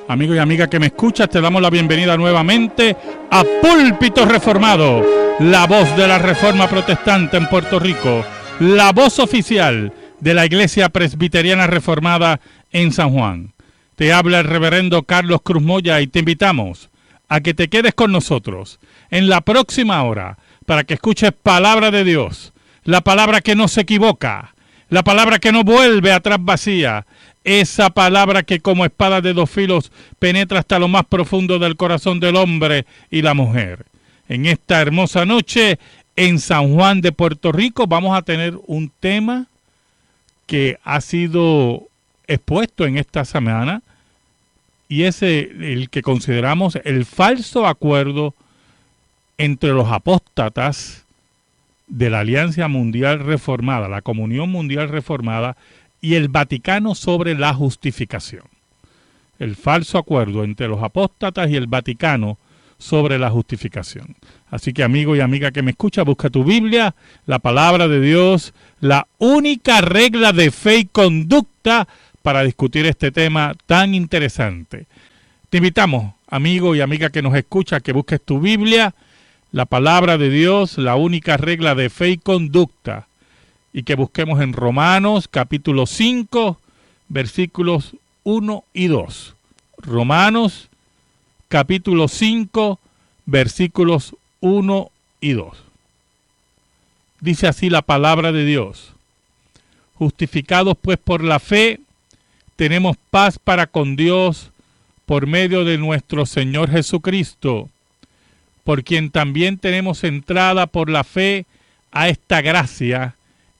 Amigo y amiga que me escuchas, te damos la bienvenida nuevamente a Púlpito Reformado, la voz de la Reforma Protestante en Puerto Rico, la voz oficial de la Iglesia Presbiteriana Reformada en San Juan. Te habla el reverendo Carlos Cruz Moya y te invitamos a que te quedes con nosotros en la próxima hora para que escuches palabra de Dios, la palabra que no se equivoca, la palabra que no vuelve atrás vacía, esa palabra que como espada de dos filos penetra hasta lo más profundo del corazón del hombre y la mujer. En esta hermosa noche en San Juan de Puerto Rico vamos a tener un tema que ha sido expuesto en esta semana y es el que consideramos el falso acuerdo entre los apóstatas de la Alianza Mundial Reformada, la Comunión Mundial Reformada y el Vaticano sobre la justificación. El falso acuerdo entre los apóstatas y el Vaticano sobre la justificación. Así que amigo y amiga que me escucha, busca tu Biblia, la palabra de Dios, la única regla de fe y conducta para discutir este tema tan interesante. Te invitamos, amigo y amiga que nos escucha, que busques tu Biblia, la palabra de Dios, la única regla de fe y conducta, y que busquemos en Romanos capítulo 5, versículos 1 y 2. Romanos capítulo 5, versículos 1 y 2. Dice así la palabra de Dios: justificados pues por la fe, tenemos paz para con Dios por medio de nuestro Señor Jesucristo, por quien también tenemos entrada por la fe a esta gracia,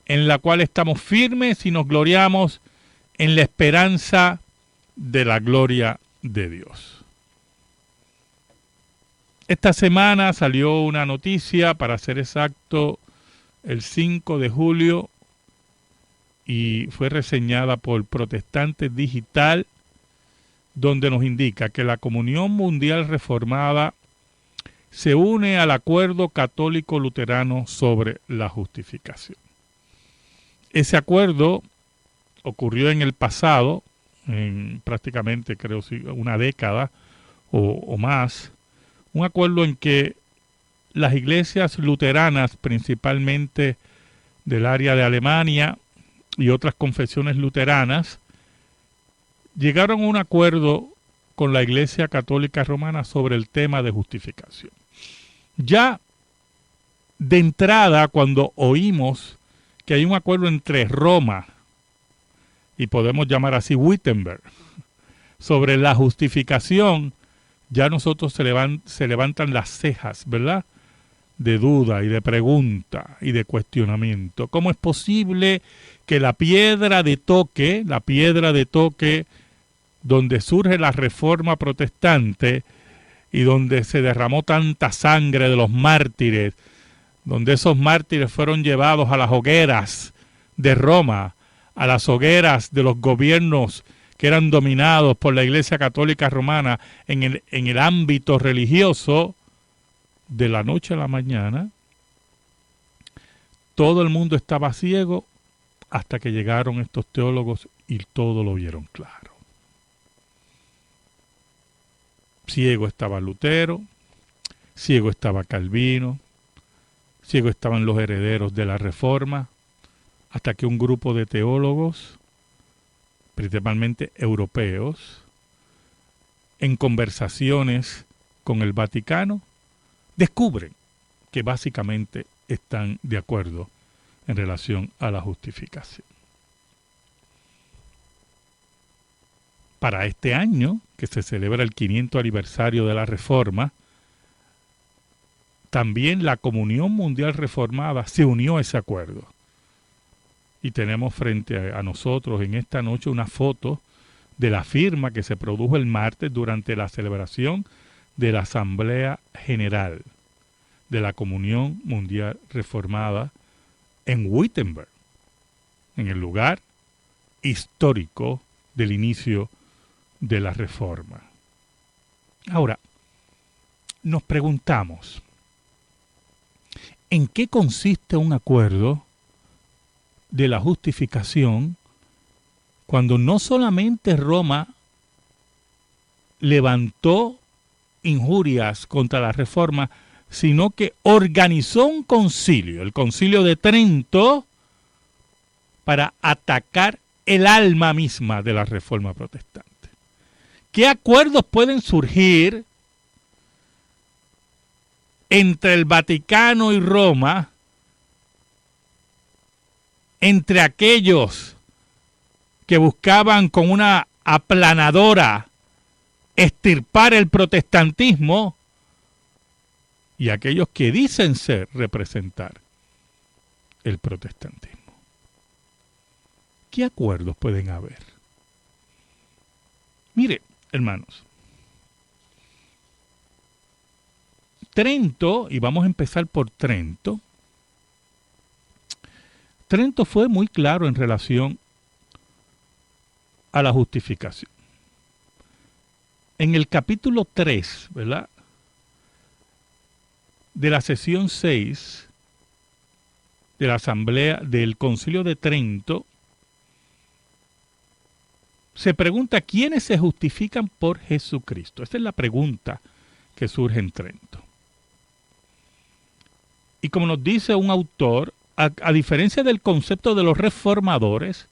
en la cual estamos firmes y nos gloriamos en la esperanza de la gloria de Dios. Esta semana salió una noticia, para ser exacto, el 5 de julio, y fue reseñada por Protestante Digital, donde nos indica que la Comunión Mundial Reformada se une al Acuerdo Católico Luterano sobre la justificación. Ese acuerdo ocurrió en el pasado, en prácticamente creo una década o más, un acuerdo en que las iglesias luteranas, principalmente del área de Alemania y otras confesiones luteranas, llegaron a un acuerdo con la Iglesia Católica Romana sobre el tema de justificación. Ya de entrada, cuando oímos que hay un acuerdo entre Roma y podemos llamar así Wittenberg sobre la justificación, ya nosotros se levantan las cejas, ¿verdad?, de duda y de pregunta y de cuestionamiento. ¿Cómo es posible que la piedra de toque donde surge la Reforma Protestante y donde se derramó tanta sangre de los mártires, donde esos mártires fueron llevados a las hogueras de Roma, a las hogueras de los gobiernos que eran dominados por la Iglesia Católica Romana en el ámbito religioso, de la noche a la mañana, todo el mundo estaba ciego hasta que llegaron estos teólogos y todo lo vieron claro. Ciego estaba Lutero, ciego estaba Calvino, ciego estaban los herederos de la Reforma, hasta que un grupo de teólogos, principalmente europeos, en conversaciones con el Vaticano, descubren que básicamente están de acuerdo en relación a la justificación. Para este año, que se celebra el 500 aniversario de la Reforma, también la Comunión Mundial Reformada se unió a ese acuerdo. Y tenemos frente a nosotros en esta noche una foto de la firma que se produjo el martes durante la celebración de la Asamblea General de la Comunión Mundial Reformada en Wittenberg, en el lugar histórico del inicio de la Reforma. Ahora, nos preguntamos, ¿en qué consiste un acuerdo de la justificación cuando no solamente Roma levantó injurias contra la Reforma, sino que organizó un concilio, el Concilio de Trento, para atacar el alma misma de la Reforma protestante. ¿Qué acuerdos pueden surgir entre el Vaticano y Roma, entre aquellos que buscaban con una aplanadora extirpar el protestantismo y aquellos que dicen representar el protestantismo? ¿Qué acuerdos pueden haber? Mire, hermanos, Trento, y vamos a empezar por Trento. Trento fue muy claro en relación a la justificación. En el capítulo 3, ¿verdad?, de la sesión 6 de la Asamblea del Concilio de Trento, se pregunta quiénes se justifican por Jesucristo. Esa es la pregunta que surge en Trento. Y como nos dice un autor, a diferencia del concepto de los reformadores,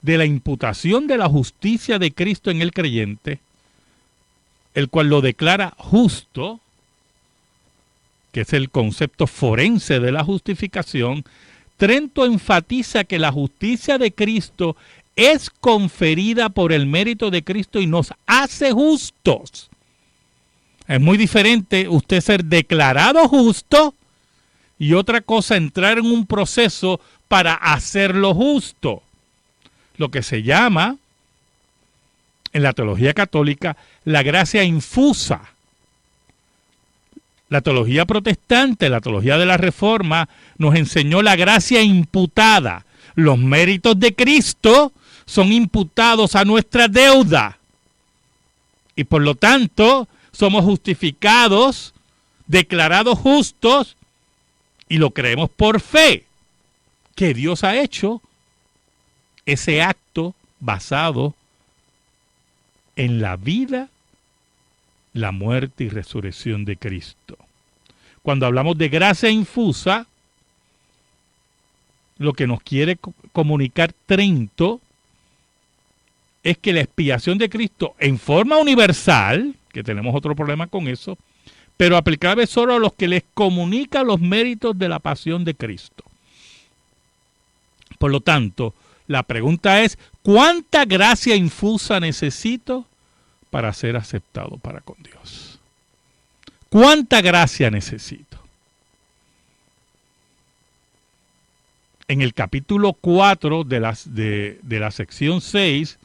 de la imputación de la justicia de Cristo en el creyente, el cual lo declara justo, que es el concepto forense de la justificación, Trento enfatiza que la justicia de Cristo es conferida por el mérito de Cristo y nos hace justos. Es muy diferente usted ser declarado justo y otra cosa entrar en un proceso para hacerlo justo. Lo que se llama en la teología católica la gracia infusa. La teología protestante, la teología de la Reforma, nos enseñó la gracia imputada. Los méritos de Cristo son imputados a nuestra deuda. Y por lo tanto, somos justificados, declarados justos, y lo creemos por fe, que Dios ha hecho ese acto basado en la vida, la muerte y resurrección de Cristo. Cuando hablamos de gracia infusa, lo que nos quiere comunicar Trento es que la expiación de Cristo en forma universal, que tenemos otro problema con eso, pero aplicable solo a los que les comunica los méritos de la pasión de Cristo. Por lo tanto, la pregunta es, ¿cuánta gracia infusa necesito para ser aceptado para con Dios? ¿Cuánta gracia necesito? En el capítulo 4 de la sección 6,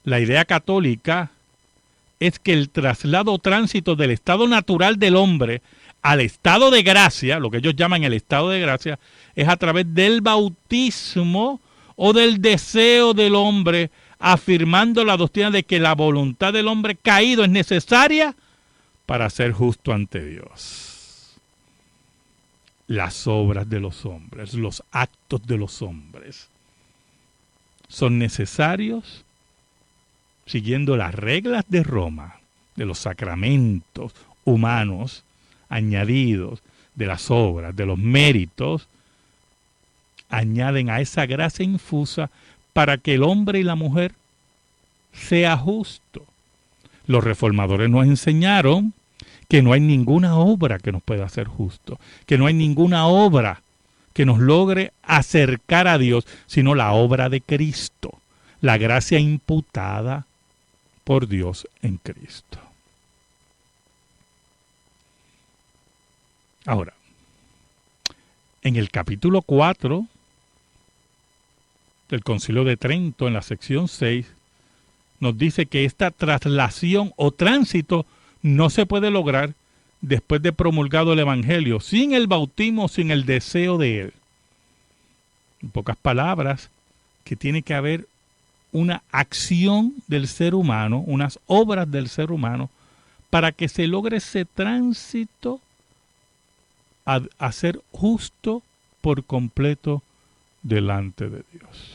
la idea católica es que el traslado o tránsito del estado natural del hombre al estado de gracia, lo que ellos llaman el estado de gracia, es a través del bautismo o del deseo del hombre, afirmando la doctrina de que la voluntad del hombre caído es necesaria para ser justo ante Dios. Las obras de los hombres, los actos de los hombres, son necesarios siguiendo las reglas de Roma, de los sacramentos humanos añadidos, de las obras, de los méritos, añaden a esa gracia infusa para que el hombre y la mujer sea justo. Los reformadores nos enseñaron que no hay ninguna obra que nos pueda hacer justo, que no hay ninguna obra que nos logre acercar a Dios, sino la obra de Cristo, la gracia imputada por Dios en Cristo. Ahora, en el capítulo 4 del Concilio de Trento, en la sección 6, nos dice que esta traslación o tránsito no se puede lograr después de promulgado el Evangelio, sin el bautismo, sin el deseo de él. En pocas palabras, que tiene que haber una acción del ser humano, unas obras del ser humano, para que se logre ese tránsito a ser justo por completo delante de Dios.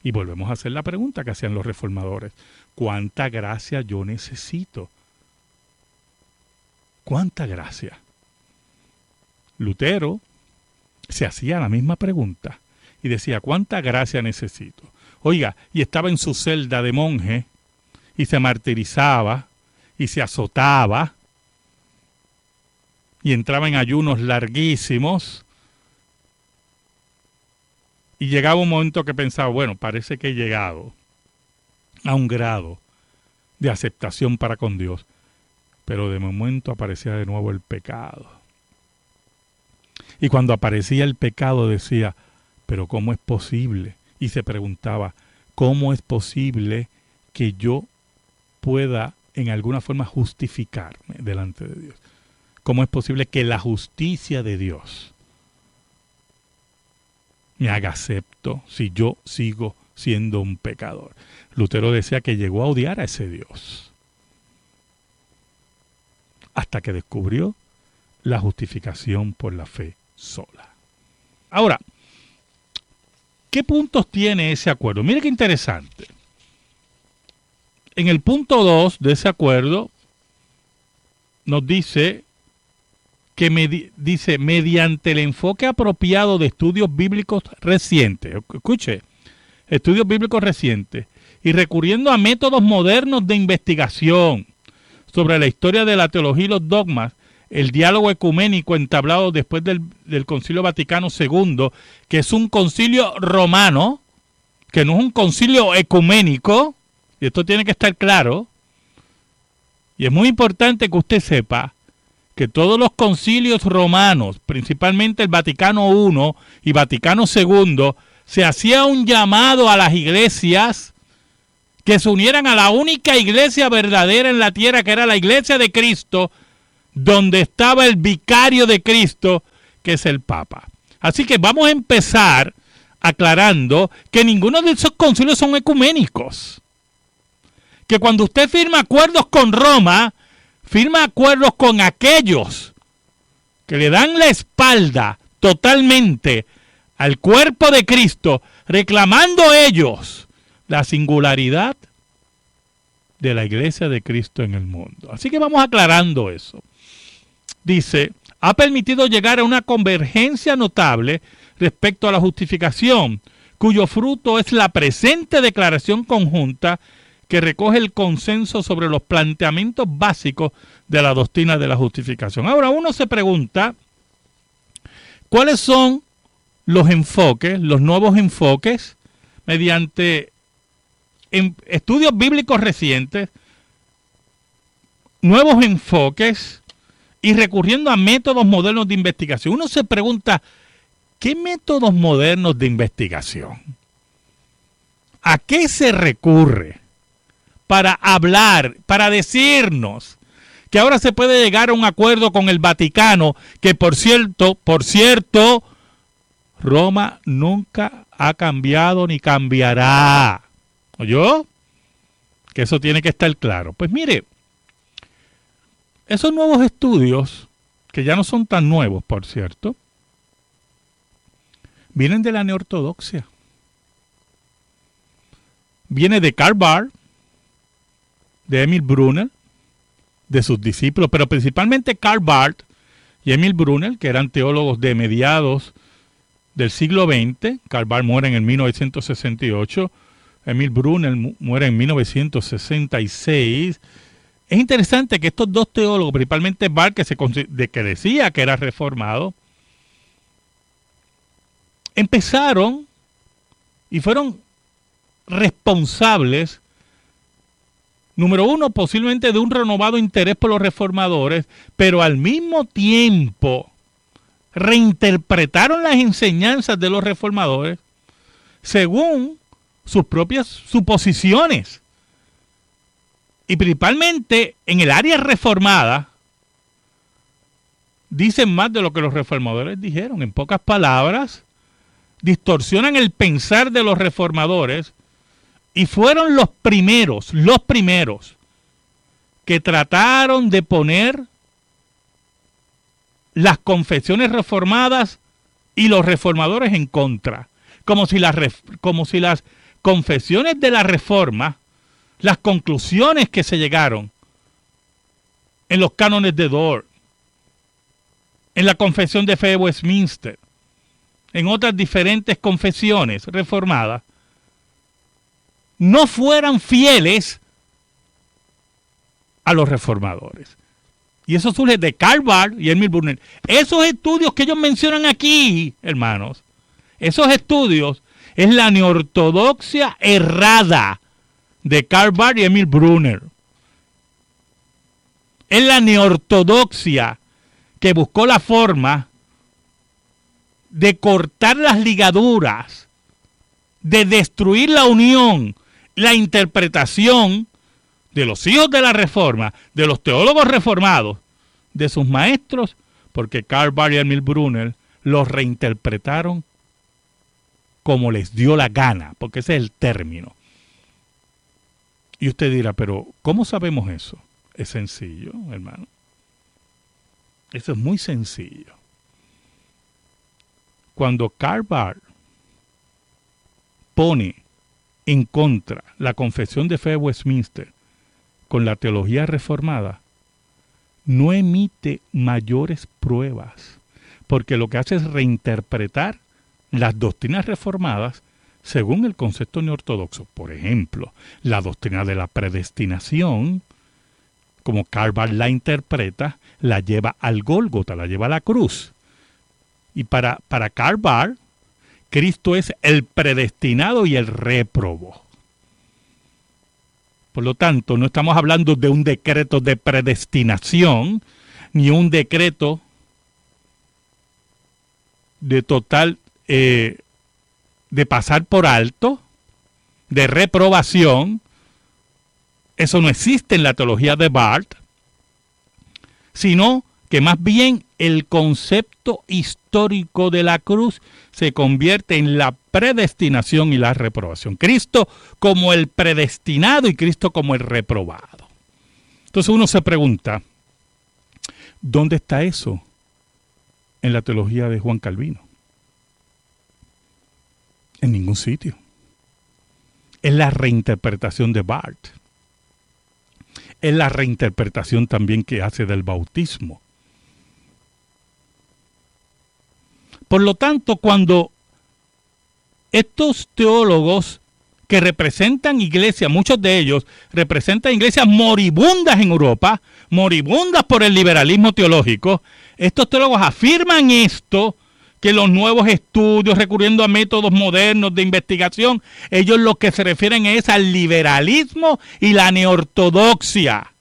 Y volvemos a hacer la pregunta que hacían los reformadores. ¿cuánta gracia yo necesito? ¿Cuánta gracia? Lutero se hacía la misma pregunta y decía, ¿cuánta gracia necesito? Oiga, y estaba en su celda de monje y se martirizaba y se azotaba y entraba en ayunos larguísimos y llegaba un momento que pensaba, bueno, parece que he llegado a un grado de aceptación para con Dios, pero de momento aparecía de nuevo el pecado. Y cuando aparecía el pecado decía, pero ¿cómo es posible? Y se preguntaba, ¿cómo es posible que yo pueda en alguna forma justificarme delante de Dios? ¿Cómo es posible que la justicia de Dios me haga acepto si yo sigo siendo un pecador? Lutero decía que llegó a odiar a ese Dios hasta que descubrió la justificación por la fe sola. Ahora, ¿qué puntos tiene ese acuerdo? Mire qué interesante. En el punto 2 de ese acuerdo nos dice que dice mediante el enfoque apropiado de estudios bíblicos recientes, escuche, estudios bíblicos recientes, y recurriendo a métodos modernos de investigación sobre la historia de la teología y los dogmas, el diálogo ecuménico entablado después del Concilio Vaticano II, que es un concilio romano, que no es un concilio ecuménico, y esto tiene que estar claro, y es muy importante que usted sepa que todos los concilios romanos, principalmente el Vaticano I y Vaticano II, se hacía un llamado a las iglesias que se unieran a la única iglesia verdadera en la tierra, que era la iglesia de Cristo, donde estaba el vicario de Cristo, que es el Papa. Así que vamos a empezar aclarando que ninguno de esos concilios son ecuménicos. Que cuando usted firma acuerdos con Roma, firma acuerdos con aquellos que le dan la espalda totalmente al cuerpo de Cristo, reclamando ellos la singularidad de la iglesia de Cristo en el mundo. Así que vamos aclarando eso. Dice, ha permitido llegar a una convergencia notable respecto a la justificación, cuyo fruto es la presente declaración conjunta que recoge el consenso sobre los planteamientos básicos de la doctrina de la justificación. Ahora uno se pregunta, ¿cuáles son los enfoques, los nuevos enfoques, mediante estudios bíblicos recientes, nuevos enfoques y recurriendo a métodos modernos de investigación? Uno se pregunta, ¿qué métodos modernos de investigación? ¿A qué se recurre para hablar, para decirnos que ahora se puede llegar a un acuerdo con el Vaticano, que por cierto, Roma nunca ha cambiado ni cambiará? ¿Oyó? Que eso tiene que estar claro. Pues mire, esos nuevos estudios, que ya no son tan nuevos, por cierto, vienen de la neortodoxia. Viene de Karl Barth, de Emil Brunner, de sus discípulos, pero principalmente Karl Barth y Emil Brunner, que eran teólogos de mediados del siglo XX. Karl Barth muere en el 1968, Emil Brunner muere en 1966. Es interesante que estos dos teólogos, principalmente Barth, que decía que era reformado, empezaron y fueron responsables, número uno, posiblemente de un renovado interés por los reformadores, pero al mismo tiempo reinterpretaron las enseñanzas de los reformadores según sus propias suposiciones. Y principalmente en el área reformada, dicen más de lo que los reformadores dijeron. En pocas palabras, distorsionan el pensar de los reformadores y fueron los primeros que trataron de poner las confesiones reformadas y los reformadores en contra. Como si las confesiones de la Reforma, las conclusiones que se llegaron en los cánones de Dort, en la Confesión de Fe de Westminster, en otras diferentes confesiones reformadas, no fueran fieles a los reformadores. Y eso surge de Karl Barth y Emil Brunner. Esos estudios que ellos mencionan aquí, hermanos, esos estudios es la neortodoxia errada de Karl Barth y Emil Brunner. Es la neortodoxia que buscó la forma de cortar las ligaduras, de destruir la unión, la interpretación de los hijos de la Reforma, de los teólogos reformados, de sus maestros, porque Karl Barth y Emil Brunner los reinterpretaron como les dio la gana, porque ese es el término. Y usted dirá, pero ¿cómo sabemos eso? Es sencillo, hermano. Eso es muy sencillo. Cuando Karl Barth pone en contra la Confesión de Fe de Westminster con la teología reformada, no emite mayores pruebas, porque lo que hace es reinterpretar las doctrinas reformadas según el concepto neortodoxo. Por ejemplo, la doctrina de la predestinación, como Karl Barth la interpreta, la lleva al Gólgota, la lleva a la cruz. Y para Karl Barth, Cristo es el predestinado y el réprobo. Por lo tanto, no estamos hablando de un decreto de predestinación, ni un decreto de total, de pasar por alto, de reprobación. Eso no existe en la teología de Barth, sino que más bien el concepto histórico de la cruz se convierte en la predestinación y la reprobación. Cristo como el predestinado y Cristo como el reprobado. Entonces uno se pregunta, ¿dónde está eso en la teología de Juan Calvino? En ningún sitio. Es la reinterpretación de Barth. Es la reinterpretación también que hace del bautismo. Por lo tanto, cuando estos teólogos que representan iglesias, muchos de ellos representan iglesias moribundas en Europa, moribundas por el liberalismo teológico, estos teólogos afirman esto, que los nuevos estudios, recurriendo a métodos modernos de investigación, ellos lo que se refieren es al liberalismo y la neortodoxia.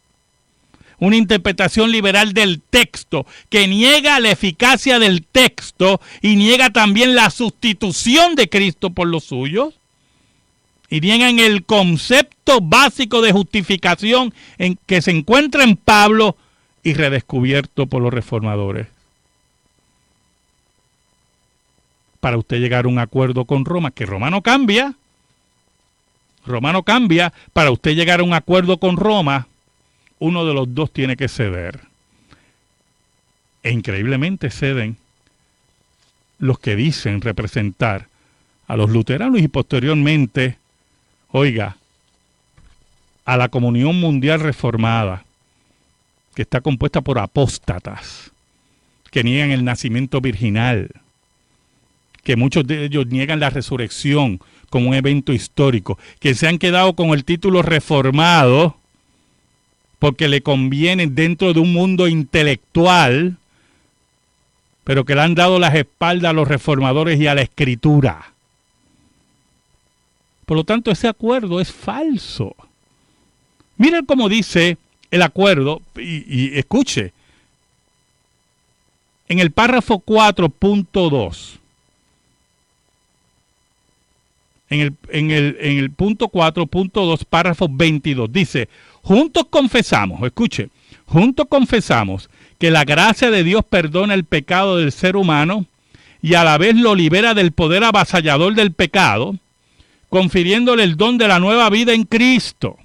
Una interpretación liberal del texto que niega la eficacia del texto y niega también la sustitución de Cristo por los suyos. Y niegan el concepto básico de justificación en que se encuentra en Pablo y redescubierto por los reformadores. Para usted llegar a un acuerdo con Roma, que Roma no cambia, para usted llegar a un acuerdo con Roma, uno de los dos tiene que ceder. E increíblemente ceden los que dicen representar a los luteranos y posteriormente, oiga, a la Comunión Mundial Reformada, que está compuesta por apóstatas, que niegan el nacimiento virginal, que muchos de ellos niegan la resurrección como un evento histórico, que se han quedado con el título reformado porque le conviene dentro de un mundo intelectual, pero que le han dado las espaldas a los reformadores y a la Escritura. Por lo tanto, ese acuerdo es falso. Miren cómo dice el acuerdo, y escuche, en el párrafo 4.2, en el punto 4.2, párrafo 22, dice: juntos confesamos, escuche, juntos confesamos que la gracia de Dios perdona el pecado del ser humano y a la vez lo libera del poder avasallador del pecado, confiriéndole el don de la nueva vida en Cristo.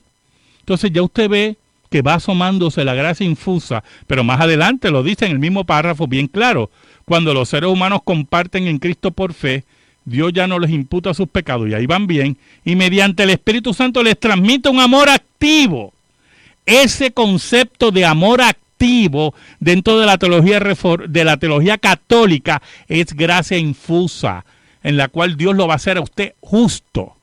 Entonces ya usted ve que va asomándose la gracia infusa, pero más adelante lo dice en el mismo párrafo bien claro: cuando los seres humanos comparten en Cristo por fe, Dios ya no les imputa sus pecados y ahí van bien, y mediante el Espíritu Santo les transmite un amor activo. Ese concepto de amor activo dentro de la teología católica es gracia infusa, en la cual Dios lo va a hacer a usted justo.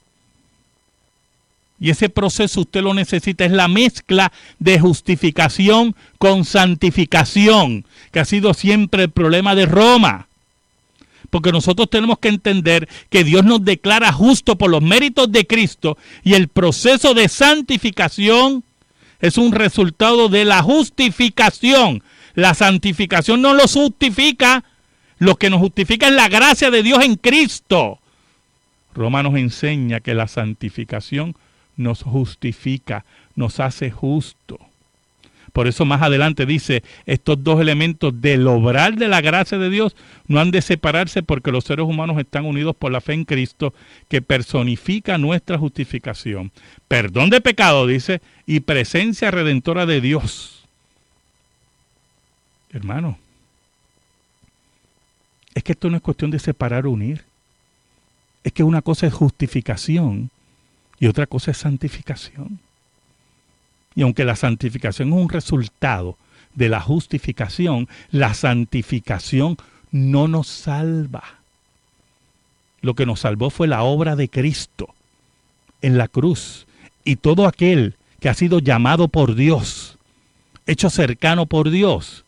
Y ese proceso usted lo necesita, es la mezcla de justificación con santificación, que ha sido siempre el problema de Roma. Porque nosotros tenemos que entender que Dios nos declara justo por los méritos de Cristo y el proceso de santificación es un resultado de la justificación. La santificación no lo justifica, lo que nos justifica es la gracia de Dios en Cristo. Roma nos enseña que la santificación nos justifica, nos hace justo. Por eso más adelante dice, estos dos elementos del obrar de la gracia de Dios no han de separarse porque los seres humanos están unidos por la fe en Cristo, que personifica nuestra justificación. Perdón de pecado, dice, y presencia redentora de Dios. Hermano, es que esto no es cuestión de separar o unir. Es que una cosa es justificación y otra cosa es santificación. Y aunque la santificación es un resultado de la justificación, la santificación no nos salva. Lo que nos salvó fue la obra de Cristo en la cruz. Y todo aquel que ha sido llamado por Dios, hecho cercano por Dios,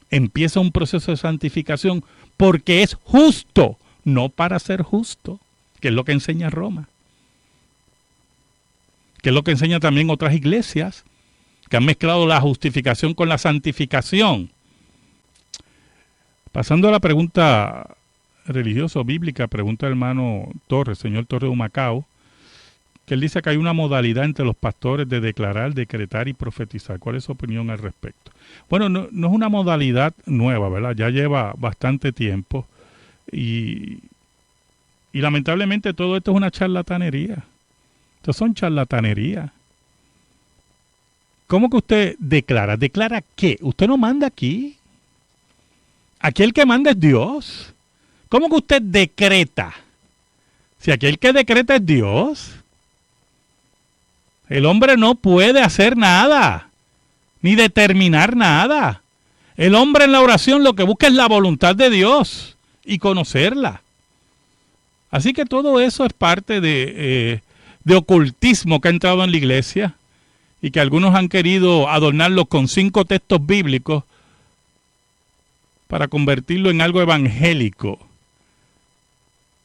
empieza un proceso de santificación porque es justo, no para ser justo, que es lo que enseña Roma. Que es lo que enseñan también otras iglesias, que han mezclado la justificación con la santificación. Pasando a la pregunta religiosa o bíblica, pregunta el hermano Torres, señor Torres de Humacao, que él dice que hay una modalidad entre los pastores de declarar, decretar y profetizar. ¿Cuál es su opinión al respecto? Bueno, no es una modalidad nueva, ¿verdad? Ya lleva bastante tiempo y lamentablemente todo esto es una charlatanería. Esto son charlatanerías. ¿Cómo que usted declara? ¿Declara qué? Usted no manda aquí. Aquí el que manda es Dios. ¿Cómo que usted decreta? Si aquí el que decreta es Dios. El hombre no puede hacer nada, ni determinar nada. El hombre en la oración lo que busca es la voluntad de Dios y conocerla. Así que todo eso es parte de ocultismo que ha entrado en la iglesia y que algunos han querido adornarlo con 5 textos bíblicos para convertirlo en algo evangélico.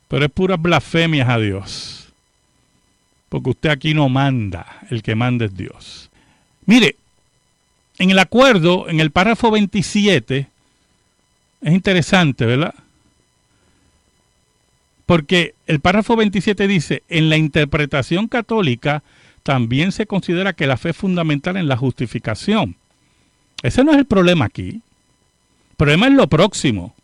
Pero es puras blasfemias a Dios. Porque usted aquí no manda, el que manda es Dios. Mire, en el acuerdo, en el párrafo 27, es interesante, ¿verdad? Porque el párrafo 27 dice, en la interpretación católica también se considera que la fe es fundamental en la justificación. Ese no es el problema aquí. El problema es lo próximo.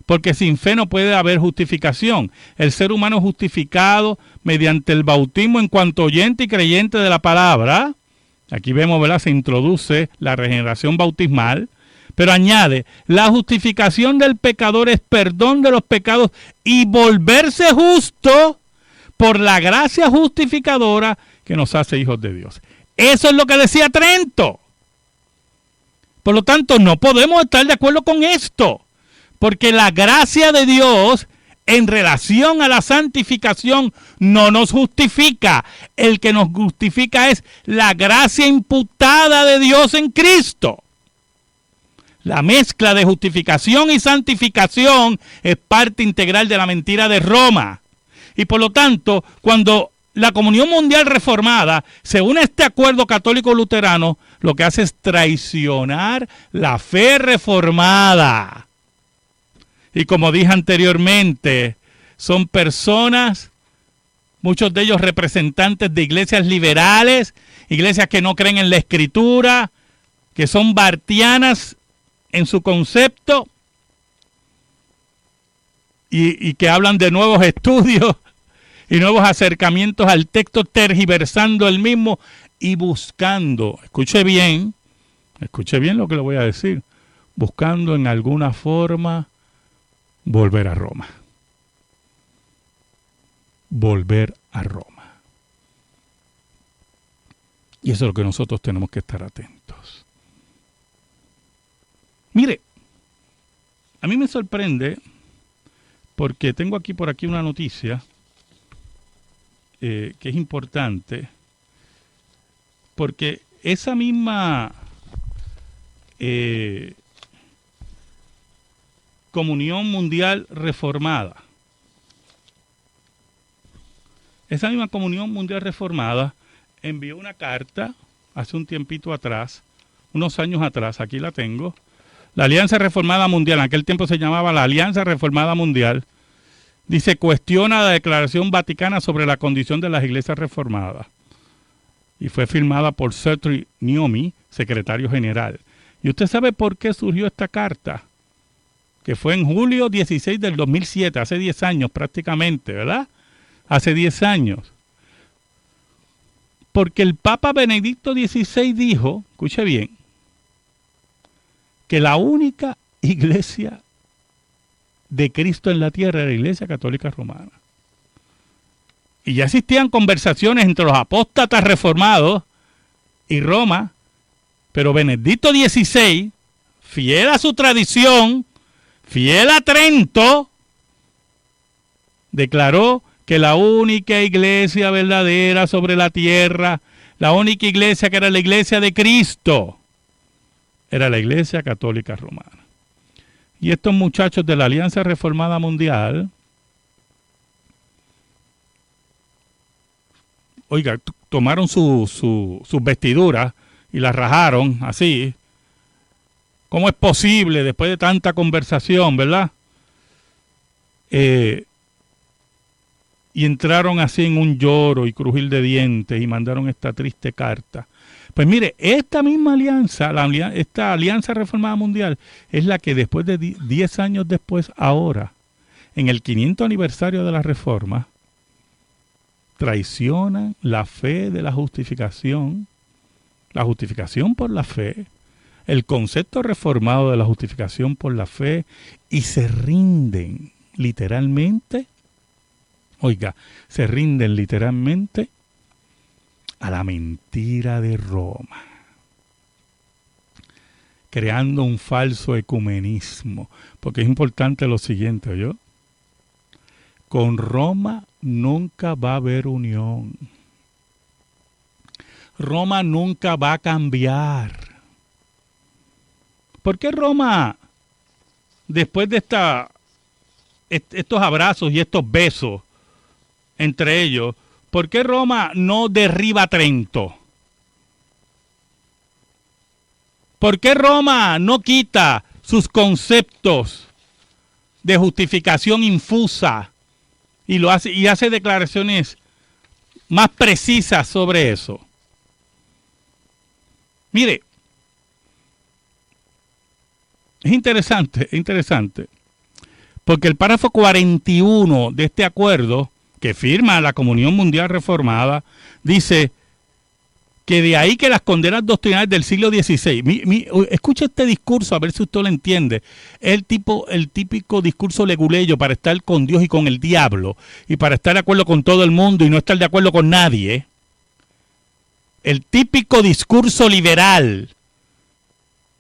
Porque sin fe no puede haber justificación. El ser humano es justificado mediante el bautismo en cuanto oyente y creyente de la palabra. Aquí vemos, ¿verdad? Se introduce la regeneración bautismal. Pero añade, la justificación del pecador es perdón de los pecados y volverse justo por la gracia justificadora que nos hace hijos de Dios. Eso es lo que decía Trento. Por lo tanto, no podemos estar de acuerdo con esto. Porque la gracia de Dios en relación a la santificación no nos justifica. El que nos justifica es la gracia imputada de Dios en Cristo. La mezcla de justificación y santificación es parte integral de la mentira de Roma. Y por lo tanto, cuando la Comunión Mundial Reformada se une a este acuerdo católico-luterano, lo que hace es traicionar la fe reformada. Y como dije anteriormente, son personas, muchos de ellos representantes de iglesias liberales, iglesias que no creen en la Escritura, que son bartianas en su concepto y que hablan de nuevos estudios y nuevos acercamientos al texto, tergiversando el mismo y buscando, escuche bien lo que le voy a decir, buscando en alguna forma volver a Roma. volver a Roma. Y eso es lo que nosotros tenemos que estar atentos. Mire, a mí me sorprende porque tengo aquí por aquí una noticia que es importante, porque esa misma Comunión Mundial Reformada, envió una carta hace un tiempito atrás, unos años atrás, aquí la tengo, la Alianza Reformada Mundial, en aquel tiempo se llamaba la Alianza Reformada Mundial, dice, cuestiona la Declaración Vaticana sobre la condición de las iglesias reformadas. Y fue firmada por Sergio Niomi, secretario general. ¿Y usted sabe por qué surgió esta carta? Que fue en julio 16 del 2007, hace 10 años prácticamente, ¿verdad? Hace 10 años. Porque el Papa Benedicto XVI dijo, escuche bien, que la única iglesia de Cristo en la tierra era la Iglesia Católica Romana. Y ya existían conversaciones entre los apóstatas reformados y Roma, pero Benedicto XVI, fiel a su tradición, fiel a Trento, declaró que la única iglesia verdadera sobre la tierra, la única iglesia que era la iglesia de Cristo, era la Iglesia Católica Romana. Y estos muchachos de la Alianza Reformada Mundial, oiga, tomaron sus vestiduras y las rajaron así. ¿Cómo es posible después de tanta conversación, verdad? Y entraron así en un lloro y crujir de dientes y mandaron esta triste carta. Pues mire, esta misma alianza, esta Alianza Reformada Mundial, es la que después de 10 años después, ahora, en el 500 aniversario de la Reforma, traicionan la fe de la justificación por la fe, el concepto reformado de la justificación por la fe, y se rinden literalmente, a la mentira de Roma, creando un falso ecumenismo, porque es importante lo siguiente, ¿oyó? Con Roma nunca va a haber unión. Roma nunca va a cambiar. ¿Por qué Roma, después de estos abrazos y estos besos entre ellos, por qué Roma no derriba Trento? ¿Por qué Roma no quita sus conceptos de justificación infusa y hace declaraciones más precisas sobre eso? Mire, es interesante, porque el párrafo 41 de este acuerdo que firma la Comunión Mundial Reformada dice que de ahí que las condenas doctrinales del siglo XVI, escuche este discurso a ver si usted lo entiende, es el típico discurso leguleyo para estar con Dios y con el diablo, y para estar de acuerdo con todo el mundo y no estar de acuerdo con nadie. El típico discurso liberal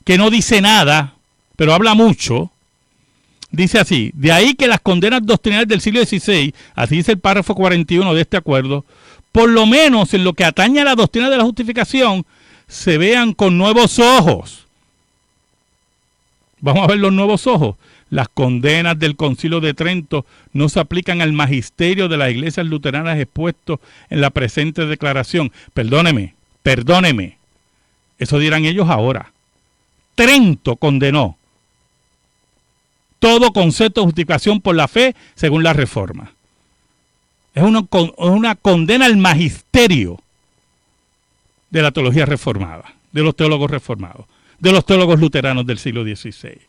que no dice nada, pero habla mucho. Dice así, de ahí que las condenas doctrinales del siglo XVI, así dice el párrafo 41 de este acuerdo, por lo menos en lo que atañe a la doctrina de la justificación, se vean con nuevos ojos. Vamos a ver los nuevos ojos. Las condenas del Concilio de Trento no se aplican al magisterio de las iglesias luteranas expuesto en la presente declaración. Perdóneme. Eso dirán ellos ahora. Trento condenó todo concepto de justificación por la fe según la Reforma. Es una condena al magisterio de la teología reformada, de los teólogos reformados, de los teólogos luteranos del siglo XVI.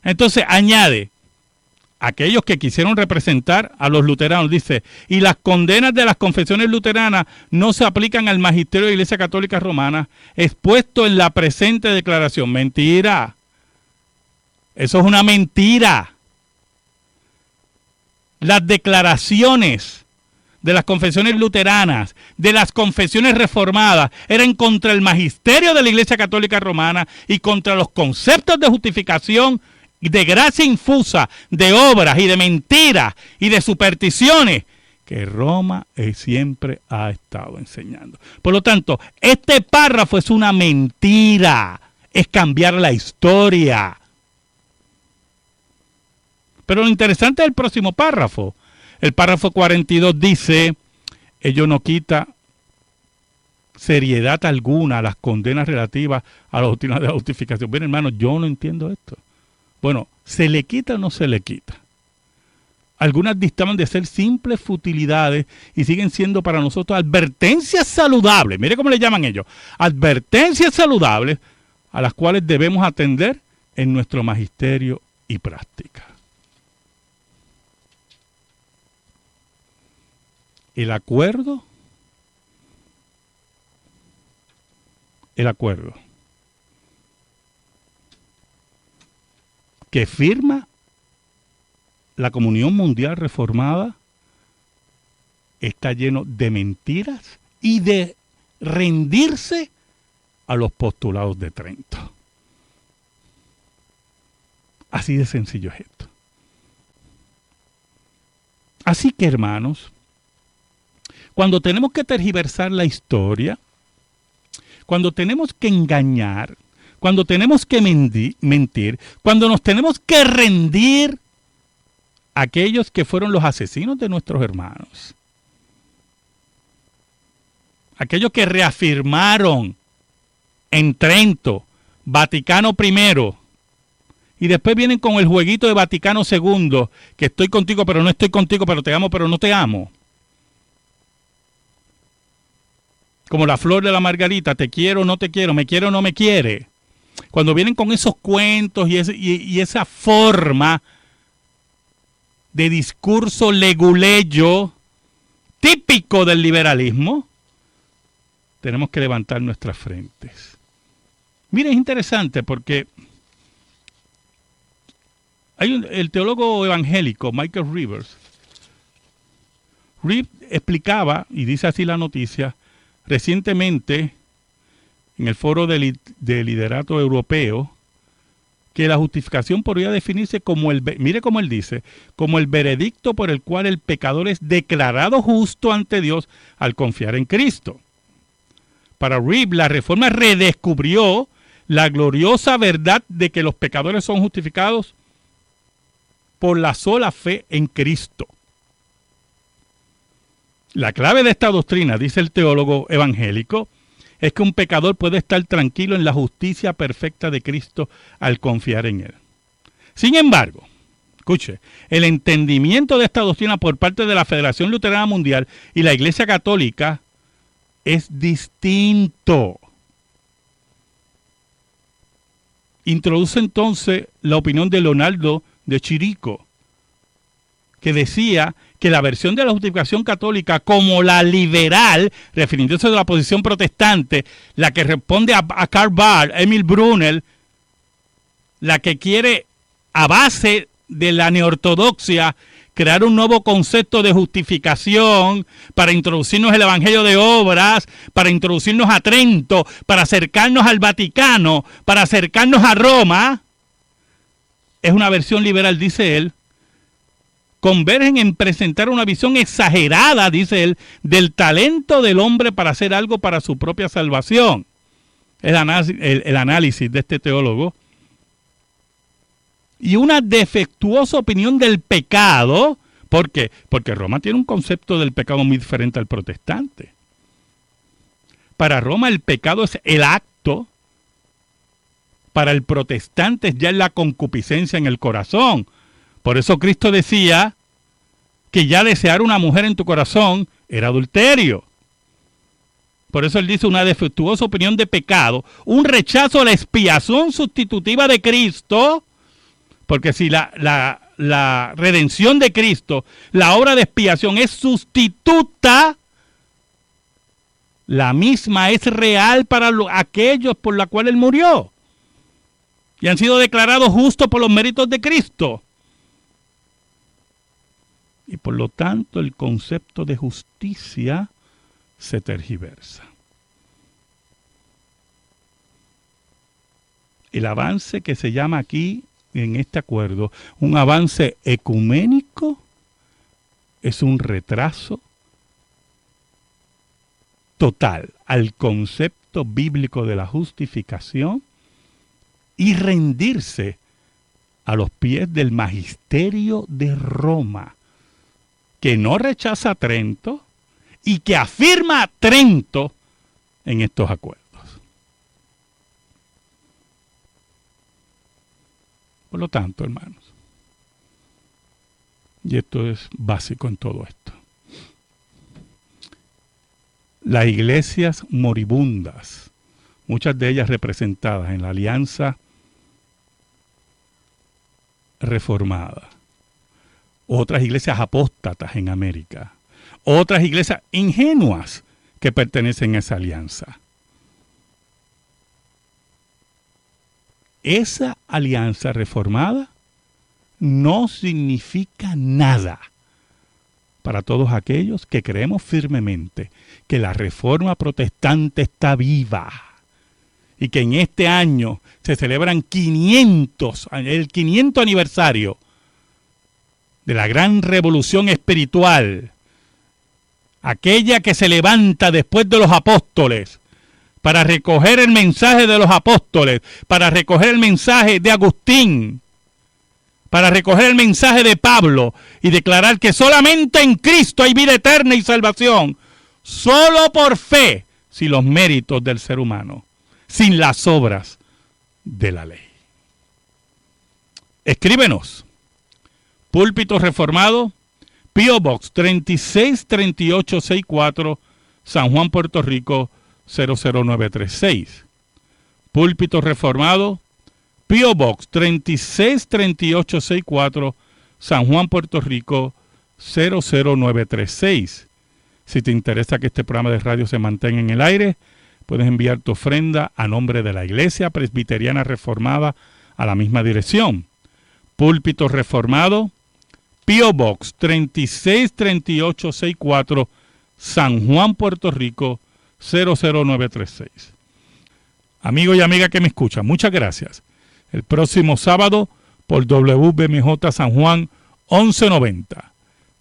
Entonces añade, aquellos que quisieron representar a los luteranos, dice, y las condenas de las confesiones luteranas no se aplican al magisterio de la Iglesia Católica Romana expuesto en la presente declaración. Mentira. Eso es una mentira. las declaraciones de las confesiones luteranas, de las confesiones reformadas, eran contra el magisterio de la Iglesia Católica Romana y contra los conceptos de justificación, de gracia infusa, de obras y de mentiras y de supersticiones que Roma siempre ha estado enseñando. Por lo tanto, este párrafo es una mentira, es cambiar la historia. Pero lo interesante es el próximo párrafo. El párrafo 42 dice, ello no quita seriedad alguna a las condenas relativas a la doctrina de la justificación. Bien, hermano, yo no entiendo esto. Bueno, ¿se le quita o no se le quita? Algunas distaban de ser simples futilidades y siguen siendo para nosotros advertencias saludables. Mire cómo le llaman ellos. Advertencias saludables a las cuales debemos atender en nuestro magisterio y práctica. El acuerdo que firma la Comunión Mundial Reformada está lleno de mentiras y de rendirse a los postulados de Trento. Así de sencillo es esto. Así que, hermanos, cuando tenemos que tergiversar la historia, cuando tenemos que engañar, cuando tenemos que mentir, cuando nos tenemos que rendir a aquellos que fueron los asesinos de nuestros hermanos, aquellos que reafirmaron en Trento, Vaticano I, y después vienen con el jueguito de Vaticano II, que estoy contigo pero no estoy contigo, pero te amo pero no te amo. Como la flor de la margarita, te quiero, no te quiero, me quiere o no me quiere. Cuando vienen con esos cuentos y esa forma de discurso leguleyo típico del liberalismo, tenemos que levantar nuestras frentes. Mira, es interesante porque hay el teólogo evangélico Michael Rivers. Rivers explicaba, y dice así la noticia, recientemente en el foro de liderato europeo, que la justificación podría definirse como mire cómo él dice, como el veredicto por el cual el pecador es declarado justo ante Dios al confiar en Cristo. Para Rivers, la reforma redescubrió la gloriosa verdad de que los pecadores son justificados por la sola fe en Cristo. La clave de esta doctrina, dice el teólogo evangélico, es que un pecador puede estar tranquilo en la justicia perfecta de Cristo al confiar en Él. Sin embargo, escuche, el entendimiento de esta doctrina por parte de la Federación Luterana Mundial y la Iglesia Católica es distinto. Introduce entonces la opinión de Leonardo de Chirico, que decía que la versión de la justificación católica como la liberal, refiriéndose a la posición protestante, la que responde a Karl Barth, Emil Brunner, la que quiere a base de la neortodoxia crear un nuevo concepto de justificación para introducirnos el Evangelio de obras, para introducirnos a Trento, para acercarnos al Vaticano, para acercarnos a Roma, es una versión liberal, dice él. Convergen en presentar una visión exagerada, dice él, del talento del hombre para hacer algo para su propia salvación. El análisis de este teólogo. Y una defectuosa opinión del pecado. ¿Por qué? Porque Roma tiene un concepto del pecado muy diferente al protestante. Para Roma el pecado es el acto. Para el protestante es ya la concupiscencia en el corazón. Por eso Cristo decía que ya desear una mujer en tu corazón era adulterio. Por eso él dice una defectuosa opinión de pecado, un rechazo a la expiación sustitutiva de Cristo, porque si la redención de Cristo, la obra de expiación es sustituta, la misma es real para aquellos por los cuales él murió y han sido declarados justos por los méritos de Cristo. y por lo tanto el concepto de justicia se tergiversa. El avance que se llama aquí en este acuerdo un avance ecuménico es un retraso total al concepto bíblico de la justificación y rendirse a los pies del magisterio de Roma, que no rechaza a Trento y que afirma a Trento en estos acuerdos. Por lo tanto, hermanos, y esto es básico en todo esto, las iglesias moribundas, muchas de ellas representadas en la Alianza Reformada, otras iglesias apóstatas en América, otras iglesias ingenuas que pertenecen a esa alianza. Esa alianza reformada no significa nada para todos aquellos que creemos firmemente que la reforma protestante está viva y que en este año se celebran el 500 aniversario de la gran revolución espiritual, aquella que se levanta después de los apóstoles para recoger el mensaje de los apóstoles, para recoger el mensaje de Agustín, para recoger el mensaje de Pablo y declarar que solamente en Cristo hay vida eterna y salvación, solo por fe, sin los méritos del ser humano, sin las obras de la ley. Escríbenos. Púlpito Reformado, P.O. Box 363864, San Juan, Puerto Rico 00936. Púlpito Reformado, P.O. Box 363864, San Juan, Puerto Rico 00936. Si te interesa que este programa de radio se mantenga en el aire, puedes enviar tu ofrenda a nombre de la Iglesia Presbiteriana Reformada a la misma dirección. Púlpito Reformado, P.O. Box 363864, San Juan, Puerto Rico 00936. Amigo y amiga que me escuchan, muchas gracias. El próximo sábado por WBMJ San Juan 1190,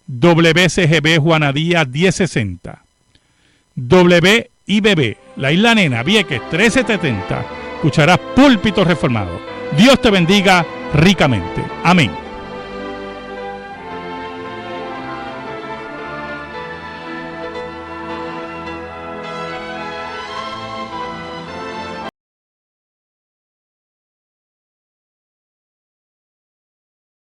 WCGB Juanadía 1060, WIBB La Isla Nena Vieques 1370, escucharás Púlpito Reformado. Dios te bendiga ricamente. Amén.